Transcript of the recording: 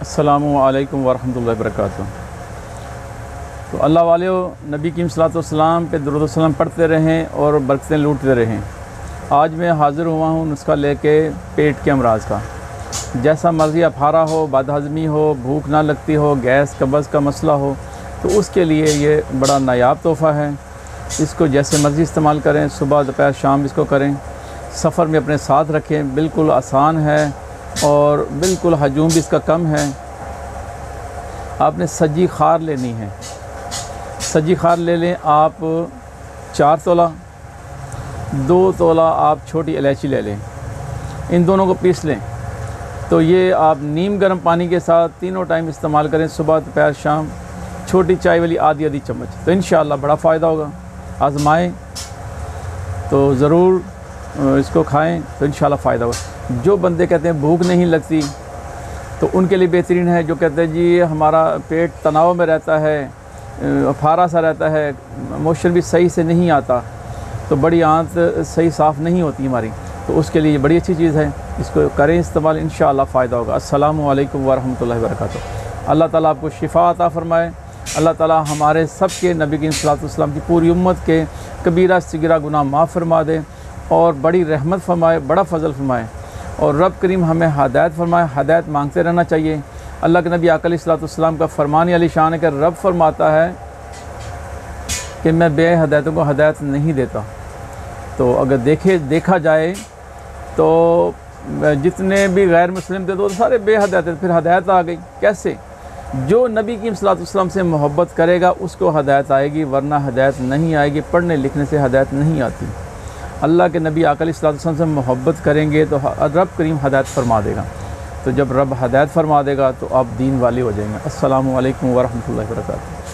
अस्सलामु अलैकुम वरहमतुल्लाहि वबरकातुहू। तो अल्लाह वाले नबी की सल्लल्लाहु अलैहि वसल्लम पे दुरूद व सलाम पढ़ते रहें और बरकतें लूटते रहें। आज मैं हाज़िर हुआ हूँ नुस्खा लेके पेट के अमराज का। जैसा मर्ज़ी अफारा हो, बदहज़मी हो, भूख ना लगती हो, गैस कब्ज़ का मसला हो, तो उसके लिए ये बड़ा नायाब तोहफ़ा है। इसको जैसे मर्ज़ी इस्तेमाल करें, सुबह दोपहर शाम इसको करें, सफ़र में अपने साथ रखें। बिल्कुल आसान है और बिल्कुल हजूम भी इसका कम है। आपने सज्जी खार लेनी है। सज्जी खार ले लें आप 4 तोला, 2 तोला आप छोटी इलायची ले लें। इन दोनों को पीस लें। तो ये आप नीम गर्म पानी के साथ तीनों टाइम इस्तेमाल करें, सुबह दोपहर शाम, छोटी चाय वाली आधी चम्मच। तो इंशाअल्लाह बड़ा फ़ायदा होगा। आज़माएँ तो ज़रूर इसको खाएं तो इंशाअल्लाह फ़ायदा होगा। जो बंदे कहते हैं भूख नहीं लगती, तो उनके लिए बेहतरीन है। जो कहते हैं जी हमारा पेट तनाव में रहता है, अफारा सा रहता है, मोशन भी सही से नहीं आता, तो बड़ी आंत सही साफ़ नहीं होती हमारी, तो उसके लिए बड़ी अच्छी चीज़ है। इसको करें इस्तेमाल, इंशाअल्लाह फ़ायदा होगा। अस्सलामु अलैकुम वरहमतुल्लाहि वबरकातुहू। अल्लाह ताला आपको शिफ़ा अता फ़रमाए। अल्लाह ताला हमारे सब के नबी की सल्लल्लाहु अलैहि वसल्लम की पूरी उम्मत के कबीरा सिगरा गुनाह माफ़ फरमा दे और बड़ी रहमत फरमाए, बड़ा फ़ज़ल फरमाए और रब करीम हमें हदायत फरमाए। हदायत मांगते रहना चाहिए। अल्लाह के नबी आका अलैहि सल्लम का फरमान अली शान है कि रब फरमाता है कि मैं बेहदायतों को हदायत नहीं देता। तो अगर देखा जाए तो जितने भी गैर मुस्लिम थे तो सारे बेहदायत थे, फिर हदायत आ गई कैसे? जो नबी की सल्लल्लाहु अलैहि वसल्लम से मोहब्बत करेगा उसको हदायत आएगी, वरना हदायत नहीं आएगी। पढ़ने लिखने से हदायत नहीं आती। अल्लाह के नबी आका अलैहि वसल्लम से मोहब्बत करेंगे तो रब करीम हदायत फरमा देगा। तो जब रब हदायत फरमा देगा तो आप दीन वाले हो जाएंगे। अस्सलामु अलैकुम वरहमतुल्लाहि वबरकातुहू।